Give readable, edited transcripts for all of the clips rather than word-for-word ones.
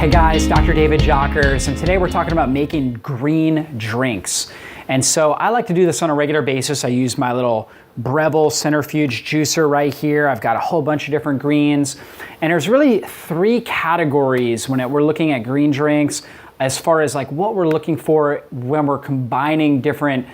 Hey guys, Dr. David Jockers, and today we're talking about making green drinks. And so I like to do this on a regular basis. I use my little Breville centrifuge juicer right here. I've got a whole bunch of different greens. And there's really three categories when we're looking at green drinks as far as like what we're looking for when we're combining different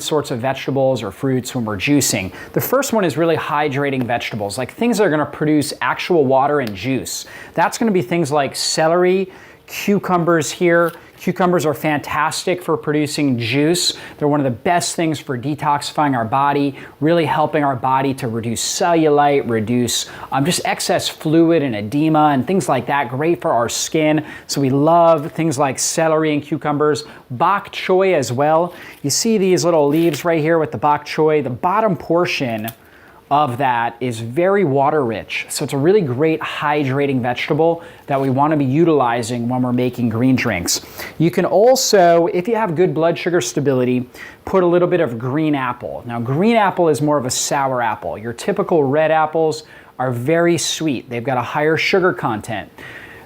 sorts of vegetables or fruits when we're juicing. The first one is really hydrating vegetables, like things that are gonna produce actual water and juice. That's gonna be things like celery, cucumbers here. Cucumbers are fantastic for producing juice. They're one of the best things for detoxifying our body, really helping our body to reduce cellulite, reduce just excess fluid and edema and things like that. Great for our skin. So we love things like celery and cucumbers. Bok choy as well. You see these little leaves right here with the bok choy. The bottom portion of that is very water rich. So it's a really great hydrating vegetable that we want to be utilizing when we're making green drinks. You can also, if you have good blood sugar stability, put a little bit of green apple. Now green apple is more of a sour apple. Your typical red apples are very sweet. They've got a higher sugar content.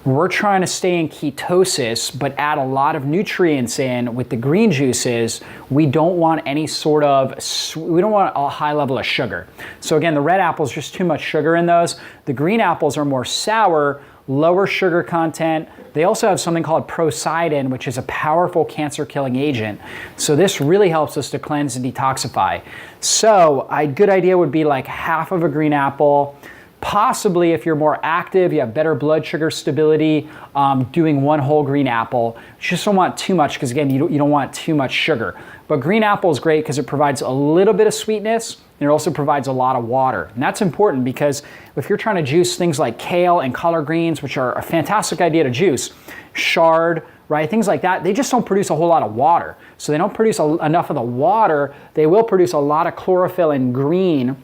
We're trying to stay in ketosis, but add a lot of nutrients in with the green juices. We don't want any sort of, we don't want a high level of sugar. So again, the red apples, just too much sugar in those. The green apples are more sour, lower sugar content. They also have something called procidin, which is a powerful cancer killing agent. So this really helps us to cleanse and detoxify. So a good idea would be like half of a green apple. Possibly if you're more active, you have better blood sugar stability, doing one whole green apple. You just don't want too much because again, you don't want too much sugar. But green apple is great because it provides a little bit of sweetness and it also provides a lot of water. And that's important because if you're trying to juice things like kale and collard greens, which are a fantastic idea to juice, chard, right, things like that, they just don't produce a whole lot of water. So they don't produce enough of the water. They will produce a lot of chlorophyll in green,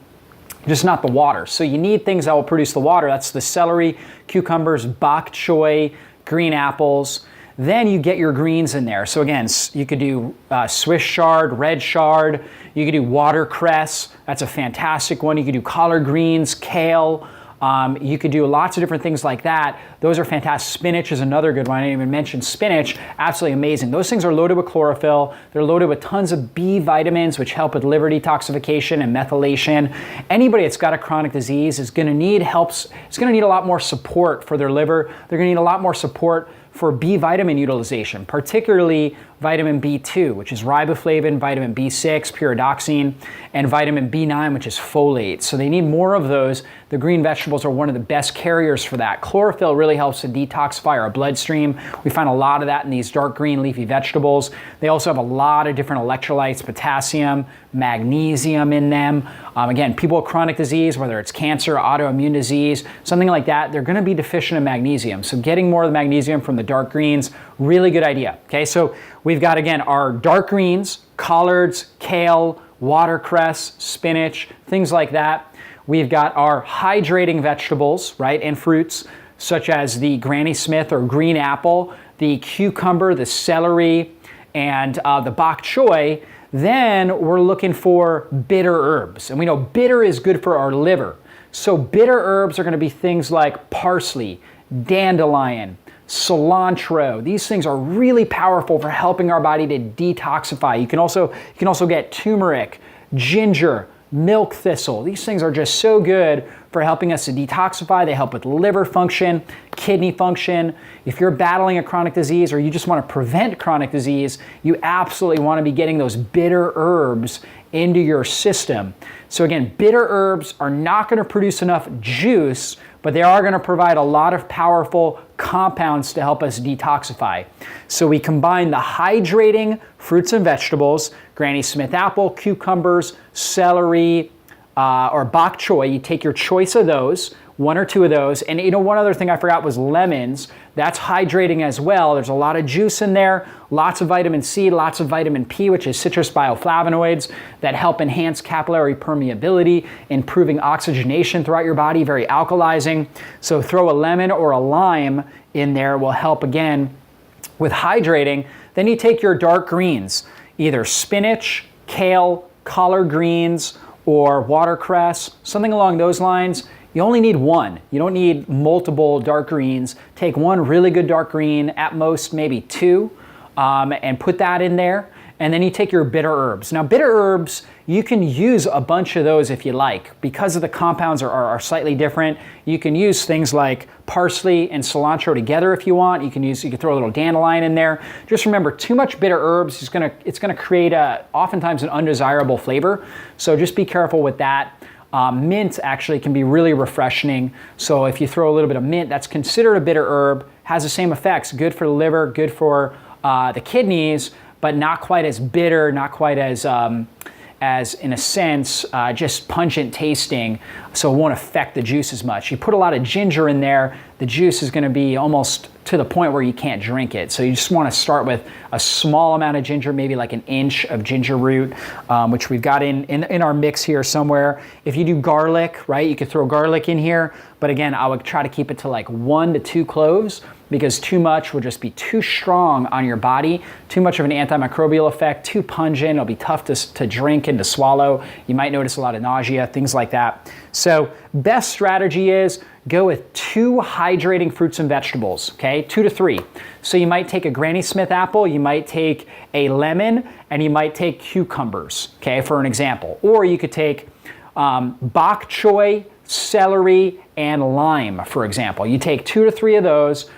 just not the water. So you need things that will produce the water. That's the celery, cucumbers, bok choy, green apples. Then you get your greens in there. So again, you could do Swiss chard, red chard. You could do watercress. That's a fantastic one. You could do collard greens, kale. You could do lots of different things like that. Those are fantastic. Spinach is another good one. I didn't even mention spinach. Absolutely amazing. Those things are loaded with chlorophyll. They're loaded with tons of B vitamins, which help with liver detoxification and methylation. Anybody that's got a chronic disease is going to need it's going to need a lot more support for their liver. They're going to need a lot more support for B vitamin utilization, particularly vitamin B2, which is riboflavin, vitamin B6, pyridoxine, and vitamin B9, which is folate. So they need more of those. The green vegetables are one of the best carriers for that. Chlorophyll really helps to detoxify our bloodstream. We find a lot of that in these dark green leafy vegetables. They also have a lot of different electrolytes, potassium, magnesium in them. Again, people with chronic disease, whether it's cancer, autoimmune disease, something like that, they're gonna be deficient in magnesium. So getting more of the magnesium from the dark greens, really good idea. Okay, so we've got, again, our dark greens, collards, kale, watercress, spinach, things like that. We've got our hydrating vegetables, right, and fruits, such as the Granny Smith or green apple, the cucumber, the celery, and the bok choy. Then we're looking for bitter herbs. And we know bitter is good for our liver. So bitter herbs are going to be things like parsley, dandelion, cilantro. These things are really powerful for helping our body to detoxify. You can also get turmeric, ginger, milk thistle. These things are just so good for helping us to detoxify. They help with liver function, kidney function. If you're battling a chronic disease or you just want to prevent chronic disease, you absolutely want to be getting those bitter herbs into your system. So again, bitter herbs are not going to produce enough juice, but they are going to provide a lot of powerful compounds to help us detoxify. So we combine the hydrating fruits and vegetables, Granny Smith apple, cucumbers, celery, or bok choy. You take your choice of those, one or two of those. And you know, one other thing I forgot was lemons. That's hydrating as well. There's a lot of juice in there, lots of vitamin C, lots of vitamin P, which is citrus bioflavonoids that help enhance capillary permeability, improving oxygenation throughout your body, very alkalizing. So throw a lemon or a lime in there will help again with hydrating. Then you take your dark greens, either spinach, kale, collard greens, or watercress, something along those lines. You only need one. You don't need multiple dark greens. Take one really good dark green, at most maybe two, and put that in there. And then you take your bitter herbs. Now, bitter herbs, you can use a bunch of those if you like. Because of the compounds are slightly different, you can use things like parsley and cilantro together if you want. You can throw a little dandelion in there. Just remember, too much bitter herbs it's gonna create oftentimes an undesirable flavor. So just be careful with that. Mint actually can be really refreshing. So if you throw a little bit of mint, that's considered a bitter herb, has the same effects, good for the liver, good for the kidneys, but not quite as bitter, not quite as in a sense, just pungent tasting, so it won't affect the juice as much. You put a lot of ginger in there, the juice is gonna be almost to the point where you can't drink it. So you just wanna start with a small amount of ginger, maybe like an inch of ginger root, which we've got in our mix here somewhere. If you do garlic, right, you could throw garlic in here, but again, I would try to keep it to like 1 to 2 cloves, because too much will just be too strong on your body, too much of an antimicrobial effect, too pungent, it'll be tough to drink and to swallow. You might notice a lot of nausea, things like that. So best strategy is go with 2 hydrating fruits and vegetables, okay? 2 to 3. So you might take a Granny Smith apple, you might take a lemon, and you might take cucumbers, okay, for an example. Or you could take bok choy, celery, and lime, for example. You take 2 to 3 of those.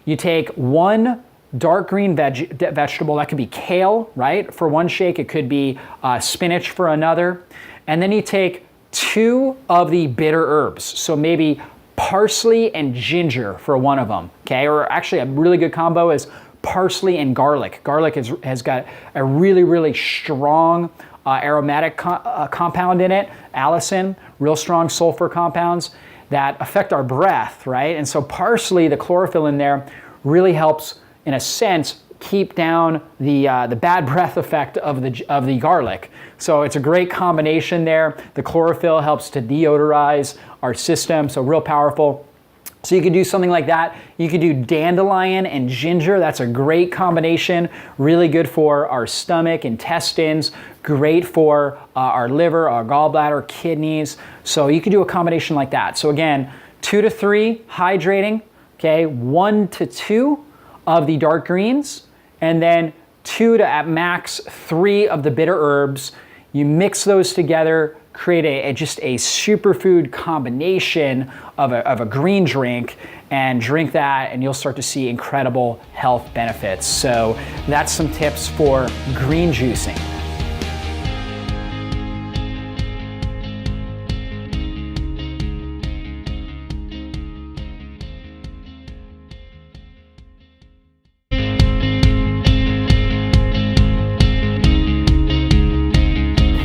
You take 1 dark green vegetable, that could be kale, right? For one shake, it could be spinach for another. And then you take 2 of the bitter herbs. So maybe parsley and ginger for one of them, okay? Or actually a really good combo is parsley and garlic. Garlic has got a really, really strong aromatic compound in it, allicin, real strong sulfur compounds that affect our breath, right? And so parsley, the chlorophyll in there, really helps, in a sense, keep down the bad breath effect of the garlic. So it's a great combination there. The chlorophyll helps to deodorize our system, so real powerful. So you could do something like that. You could do dandelion and ginger. That's a great combination. Really good for our stomach, intestines, great for our liver, our gallbladder, kidneys. So you could do a combination like that. So again, 2 to 3 hydrating, okay, 1 to 2 of the dark greens, and then 2 to at max 3 of the bitter herbs. You mix those together, create just a superfood combination of a green drink, and drink that, and you'll start to see incredible health benefits. So that's some tips for green juicing.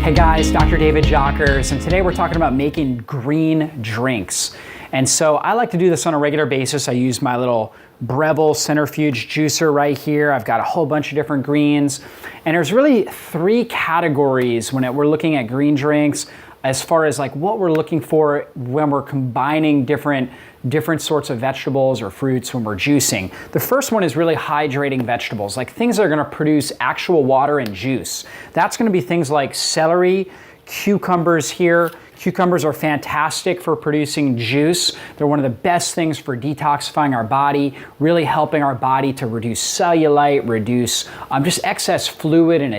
Hey guys, Dr. David Jockers, and today we're talking about making green drinks. And so I like to do this on a regular basis. I use my little Breville centrifuge juicer right here. I've got a whole bunch of different greens. And there's really 3 categories when we're looking at green drinks, as far as like what we're looking for when we're combining different sorts of vegetables or fruits when we're juicing. The first one is really hydrating vegetables, like things that are gonna produce actual water and juice. That's gonna be things like celery, cucumbers here. Cucumbers are fantastic for producing juice. They're one of the best things for detoxifying our body, really helping our body to reduce cellulite, reduce just excess fluid and